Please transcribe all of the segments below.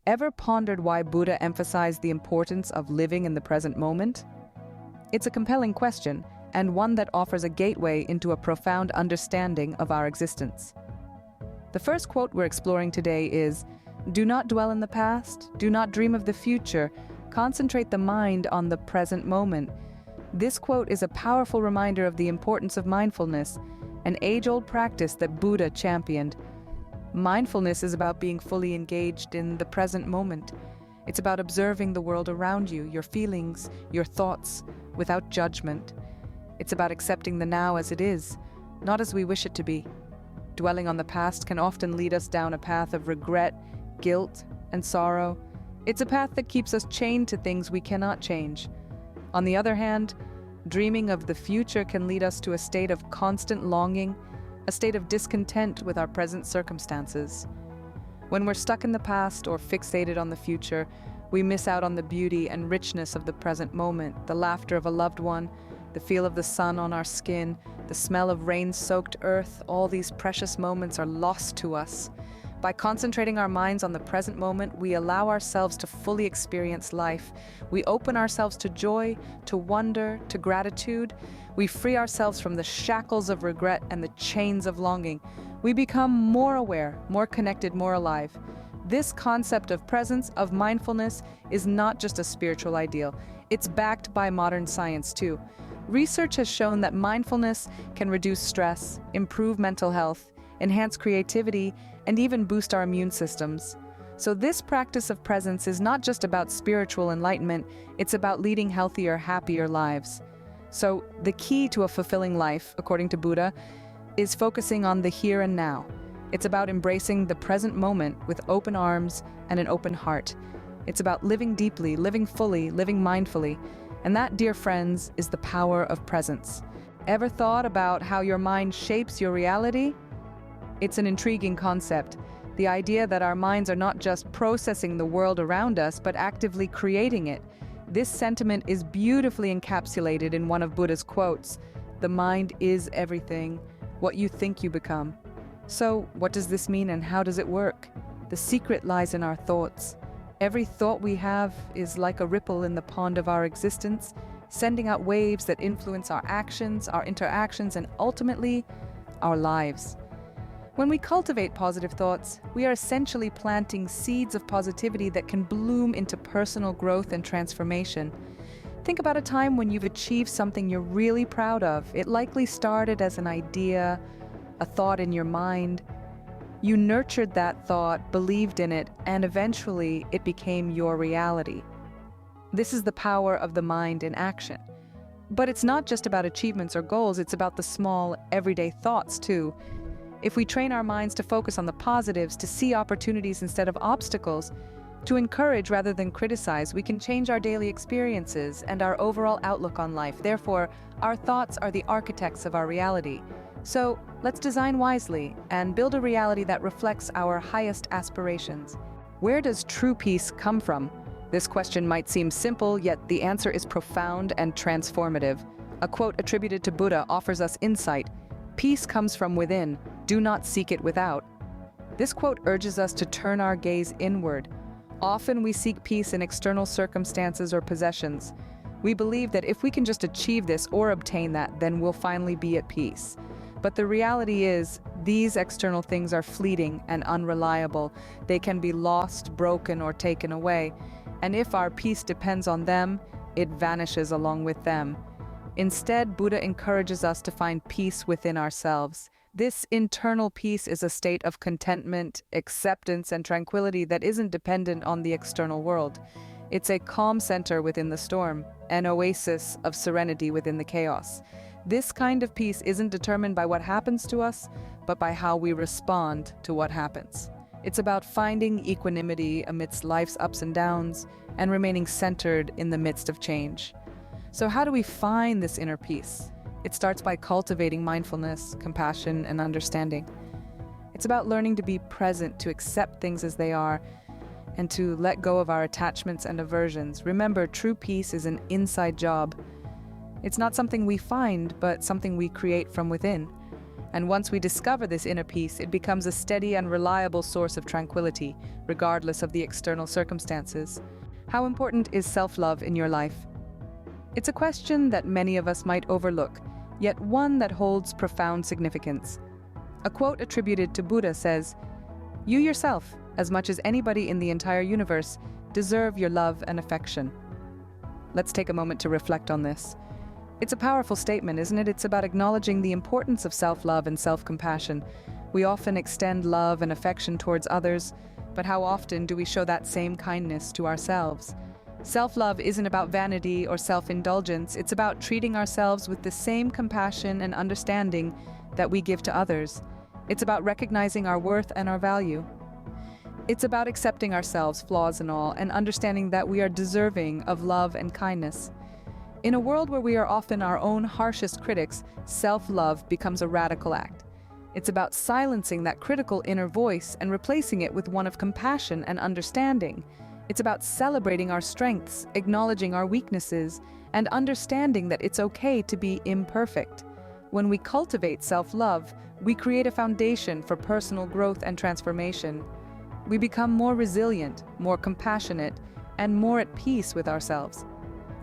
Ever pondered why Buddha emphasized the importance of living in the present moment? It's a compelling question, and one that offers a gateway into a profound understanding of our existence. The first quote we're exploring today is, "Do not dwell in the past, do not dream of the future, concentrate the mind on the present moment." This quote is a powerful reminder of the importance of mindfulness, an age-old practice that Buddha championed. Mindfulness is about being fully engaged in the present moment. It's about observing the world around you, your feelings, your thoughts, without judgment. It's about accepting the now as it is, not as we wish it to be. Dwelling on the past can often lead us down a path of regret, guilt, and sorrow. It's a path that keeps us chained to things we cannot change. On the other hand, dreaming of the future can lead us to a state of constant longing, a state of discontent with our present circumstances. When we're stuck in the past or fixated on the future, we miss out on the beauty and richness of the present moment, the laughter of a loved one, the feel of the sun on our skin, the smell of rain-soaked earth. All these precious moments are lost to us. By concentrating our minds on the present moment, we allow ourselves to fully experience life. We open ourselves to joy, to wonder, to gratitude. We free ourselves from the shackles of regret and the chains of longing. We become more aware, more connected, more alive. This concept of presence, of mindfulness, is not just a spiritual ideal. It's backed by modern science too. Research has shown that mindfulness can reduce stress, improve mental health, enhance creativity, and even boost our immune systems. So this practice of presence is not just about spiritual enlightenment, it's about leading healthier, happier lives. So the key to a fulfilling life, according to Buddha, is focusing on the here and now. It's about embracing the present moment with open arms and an open heart. It's about living deeply, living fully, living mindfully. And that, dear friends, is the power of presence. Ever thought about how your mind shapes your reality? It's an intriguing concept. The idea that our minds are not just processing the world around us, but actively creating it. This sentiment is beautifully encapsulated in one of Buddha's quotes: "The mind is everything. What you think you become." So, what does this mean and how does it work? The secret lies in our thoughts. Every thought we have is like a ripple in the pond of our existence, sending out waves that influence our actions, our interactions, and ultimately, our lives. When we cultivate positive thoughts, we are essentially planting seeds of positivity that can bloom into personal growth and transformation. Think about a time when you've achieved something you're really proud of. It likely started as an idea, a thought in your mind. You nurtured that thought, believed in it, and eventually it became your reality. This is the power of the mind in action. But it's not just about achievements or goals, it's about the small, everyday thoughts too. If we train our minds to focus on the positives, to see opportunities instead of obstacles, to encourage rather than criticize, we can change our daily experiences and our overall outlook on life. Therefore, our thoughts are the architects of our reality. So, let's design wisely and build a reality that reflects our highest aspirations. Where does true peace come from? This question might seem simple, yet the answer is profound and transformative. A quote attributed to Buddha offers us insight. "Peace comes from within. Do not seek it without." This quote urges us to turn our gaze inward. Often we seek peace in external circumstances or possessions. We believe that if we can just achieve this or obtain that, then we'll finally be at peace. But the reality is, these external things are fleeting and unreliable. They can be lost, broken, or taken away. And if our peace depends on them, it vanishes along with them. Instead, Buddha encourages us to find peace within ourselves. This internal peace is a state of contentment, acceptance, and tranquility that isn't dependent on the external world. It's a calm center within the storm, an oasis of serenity within the chaos. This kind of peace isn't determined by what happens to us, but by how we respond to what happens. It's about finding equanimity amidst life's ups and downs and remaining centered in the midst of change. So how do we find this inner peace? It starts by cultivating mindfulness, compassion, and understanding. It's about learning to be present, to accept things as they are, and to let go of our attachments and aversions. Remember, true peace is an inside job. It's not something we find, but something we create from within. And once we discover this inner peace, it becomes a steady and reliable source of tranquility, regardless of the external circumstances. How important is self-love in your life? It's a question that many of us might overlook, yet one that holds profound significance. A quote attributed to Buddha says, "You yourself, as much as anybody in the entire universe, deserve your love and affection." Let's take a moment to reflect on this. It's a powerful statement, isn't it? It's about acknowledging the importance of self-love and self-compassion. We often extend love and affection towards others, but how often do we show that same kindness to ourselves? Self-love isn't about vanity or self-indulgence. It's about treating ourselves with the same compassion and understanding that we give to others. It's about recognizing our worth and our value. It's about accepting ourselves, flaws and all, and understanding that we are deserving of love and kindness. In a world where we are often our own harshest critics, self-love becomes a radical act. It's about silencing that critical inner voice and replacing it with one of compassion and understanding. It's about celebrating our strengths, acknowledging our weaknesses, and understanding that it's okay to be imperfect. When we cultivate self-love, we create a foundation for personal growth and transformation. We become more resilient, more compassionate, and more at peace with ourselves.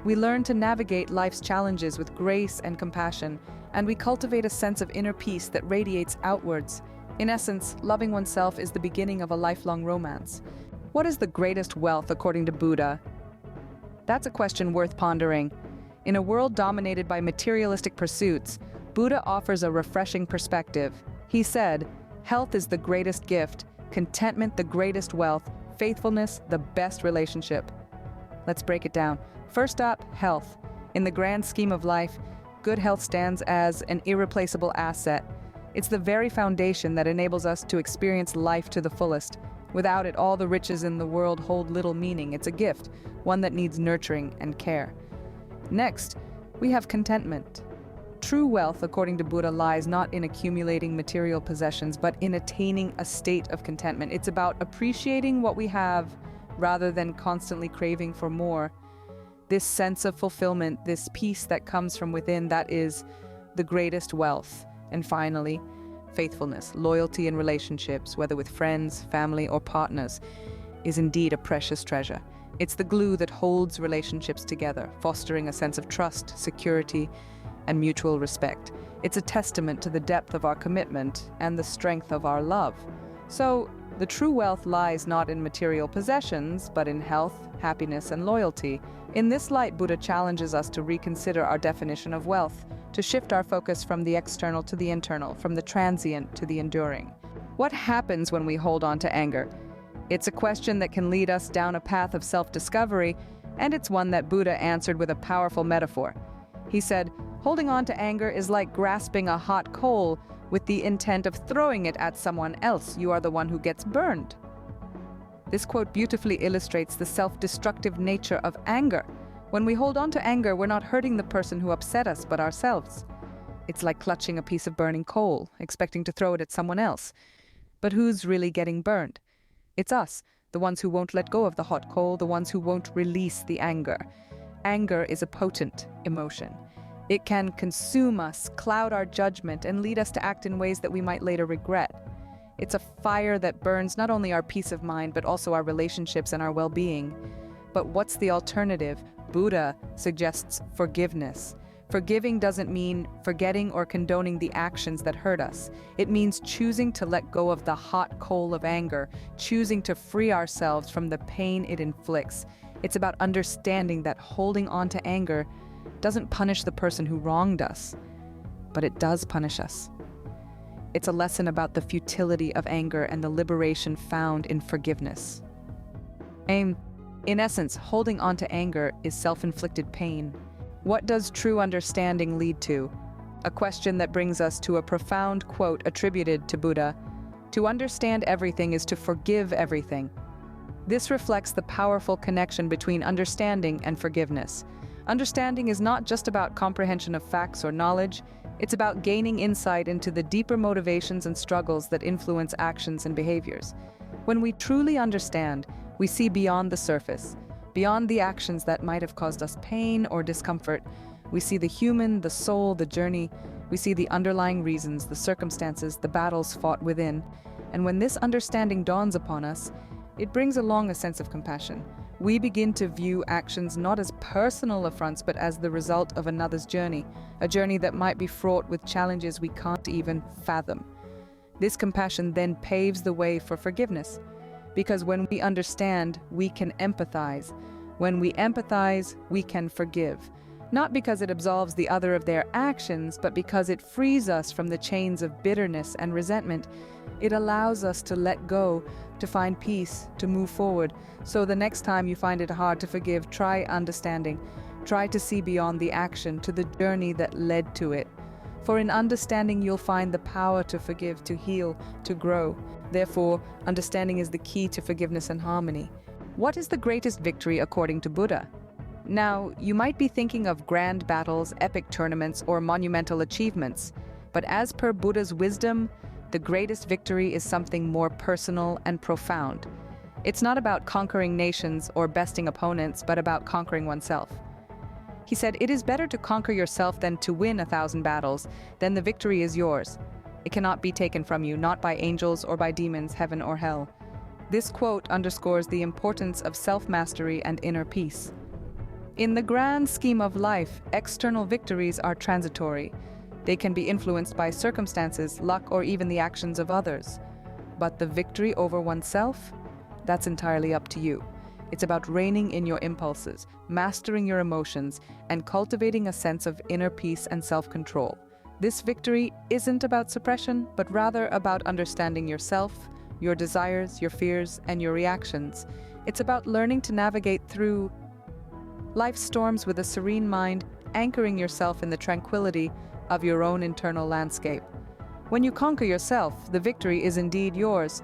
We learn to navigate life's challenges with grace and compassion, and we cultivate a sense of inner peace that radiates outwards. In essence, loving oneself is the beginning of a lifelong romance. What is the greatest wealth according to Buddha? That's a question worth pondering. In a world dominated by materialistic pursuits, Buddha offers a refreshing perspective. He said, "Health is the greatest gift, contentment the greatest wealth, faithfulness the best relationship." Let's break it down. First up, health. In the grand scheme of life, good health stands as an irreplaceable asset. It's the very foundation that enables us to experience life to the fullest. Without it, all the riches in the world hold little meaning. It's a gift, one that needs nurturing and care. Next, we have contentment. True wealth, according to Buddha, lies not in accumulating material possessions, but in attaining a state of contentment. It's about appreciating what we have rather than constantly craving for more. This sense of fulfillment, this peace that comes from within, that is the greatest wealth. And finally, faithfulness, loyalty in relationships, whether with friends, family, or partners, is indeed a precious treasure. It's the glue that holds relationships together, fostering a sense of trust, security, and mutual respect. It's a testament to the depth of our commitment and the strength of our love. So, the true wealth lies not in material possessions, but in health, happiness, and loyalty. In this light, Buddha challenges us to reconsider our definition of wealth, to shift our focus from the external to the internal, from the transient to the enduring. What happens when we hold on to anger? It's a question that can lead us down a path of self-discovery, and it's one that Buddha answered with a powerful metaphor. He said, "Holding on to anger is like grasping a hot coal with the intent of throwing it at someone else. You are the one who gets burned." This quote beautifully illustrates the self-destructive nature of anger. When we hold on to anger, we're not hurting the person who upset us, but ourselves. It's like clutching a piece of burning coal, expecting to throw it at someone else. But who's really getting burned? It's us, the ones who won't let go of the hot coal, the ones who won't release the anger. Anger is a potent emotion. It can consume us, cloud our judgment, and lead us to act in ways that we might later regret. It's a fire that burns not only our peace of mind, but also our relationships and our well-being. But what's the alternative? Buddha suggests forgiveness. Forgiving doesn't mean forgetting or condoning the actions that hurt us. It means choosing to let go of the hot coal of anger, choosing to free ourselves from the pain it inflicts. It's about understanding that holding on to anger doesn't punish the person who wronged us, but it does punish us. It's a lesson about the futility of anger and the liberation found in forgiveness. In essence, holding on to anger is self-inflicted pain. What does true understanding lead to? A question that brings us to a profound quote attributed to Buddha: "To understand everything is to forgive everything." This reflects the powerful connection between understanding and forgiveness. Understanding is not just about comprehension of facts or knowledge, it's about gaining insight into the deeper motivations and struggles that influence actions and behaviors. When we truly understand, we see beyond the surface, beyond the actions that might have caused us pain or discomfort. We see the human, the soul, the journey. We see the underlying reasons, the circumstances, the battles fought within. And when this understanding dawns upon us, it brings along a sense of compassion. We begin to view actions not as personal affronts, but as the result of another's journey, a journey that might be fraught with challenges we can't even fathom. This compassion then paves the way for forgiveness, because when we understand, we can empathize. When we empathize, we can forgive. Not because it absolves the other of their actions, but because it frees us from the chains of bitterness and resentment. It allows us to let go, to find peace, to move forward. So the next time you find it hard to forgive, try understanding. Try to see beyond the action to the journey that led to it. For in understanding, you'll find the power to forgive, to heal, to grow. Therefore, understanding is the key to forgiveness and harmony. What is the greatest victory according to Buddha? Now, you might be thinking of grand battles, epic tournaments, or monumental achievements. But as per Buddha's wisdom, the greatest victory is something more personal and profound. It's not about conquering nations or besting opponents, but about conquering oneself. He said, "It is better to conquer yourself than to win 1,000 battles. Then the victory is yours. It cannot be taken from you, not by angels or by demons, heaven or hell." This quote underscores the importance of self-mastery and inner peace. In the grand scheme of life, external victories are transitory. They can be influenced by circumstances, luck, or even the actions of others. But the victory over oneself, that's entirely up to you. It's about reigning in your impulses, mastering your emotions, and cultivating a sense of inner peace and self-control. This victory isn't about suppression, but rather about understanding yourself, your desires, your fears, and your reactions. It's about learning to navigate through life's storms with a serene mind, anchoring yourself in the tranquility of your own internal landscape. When you conquer yourself, the victory is indeed yours.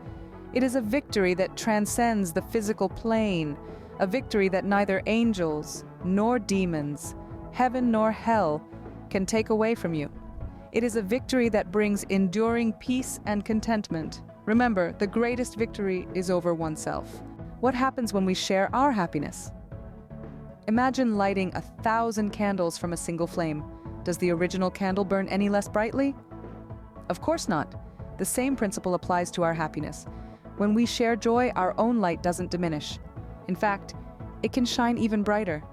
It is a victory that transcends the physical plane, a victory that neither angels nor demons, heaven nor hell, can take away from you. It is a victory that brings enduring peace and contentment. Remember, the greatest victory is over oneself. What happens when we share our happiness? Imagine lighting 1,000 candles from a single flame. Does the original candle burn any less brightly? Of course not. The same principle applies to our happiness. When we share joy, our own light doesn't diminish. In fact, it can shine even brighter.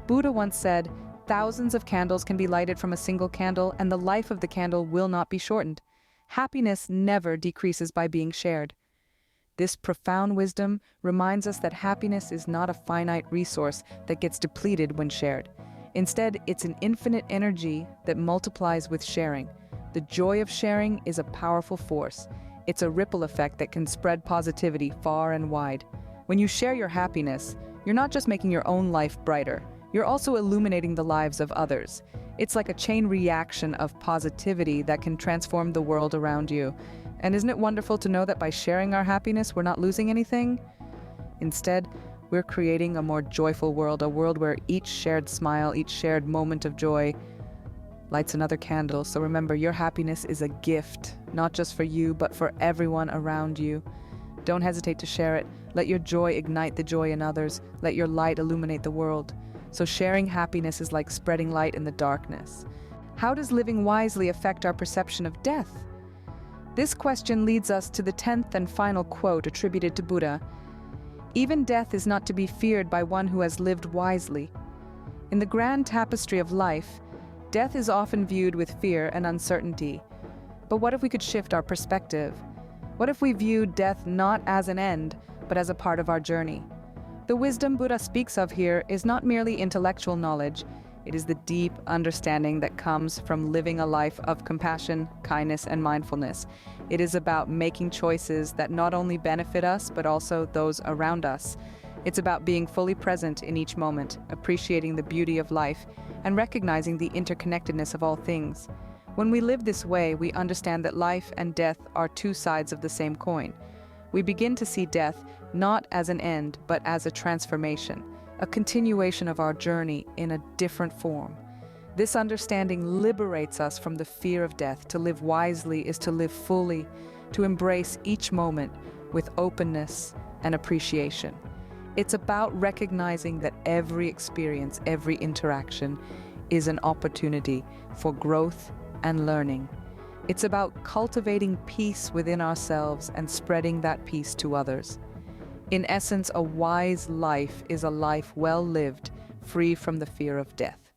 Buddha once said, "Thousands of candles can be lighted from a single candle, and the life of the candle will not be shortened." Happiness never decreases by being shared. This profound wisdom reminds us that happiness is not a finite resource that gets depleted when shared. Instead, it's an infinite energy that multiplies with sharing. The joy of sharing is a powerful force. It's a ripple effect that can spread positivity far and wide. When you share your happiness, you're not just making your own life brighter, you're also illuminating the lives of others. It's like a chain reaction of positivity that can transform the world around you. And isn't it wonderful to know that by sharing our happiness, we're not losing anything? Instead, we're creating a more joyful world, a world where each shared smile, each shared moment of joy lights another candle. So remember, your happiness is a gift, not just for you, but for everyone around you. Don't hesitate to share it. Let your joy ignite the joy in others. Let your light illuminate the world. So sharing happiness is like spreading light in the darkness. How does living wisely affect our perception of death? This question leads us to the 10th and final quote attributed to Buddha. "Even death is not to be feared by one who has lived wisely." In the grand tapestry of life, death is often viewed with fear and uncertainty. But what if we could shift our perspective? What if we viewed death not as an end, but as a part of our journey? The wisdom Buddha speaks of here is not merely intellectual knowledge. It is the deep understanding that comes from living a life of compassion, kindness, and mindfulness. It is about making choices that not only benefit us, but also those around us. It's about being fully present in each moment, appreciating the beauty of life, and recognizing the interconnectedness of all things. When we live this way, we understand that life and death are two sides of the same coin. We begin to see death not as an end, but as a transformation, a continuation of our journey in a different form. This understanding liberates us from the fear of death. To live wisely is to live fully, to embrace each moment with openness and appreciation. It's about recognizing that every experience, every interaction is an opportunity for growth and learning. It's about cultivating peace within ourselves and spreading that peace to others. In essence, a wise life is a life well lived, free from the fear of death.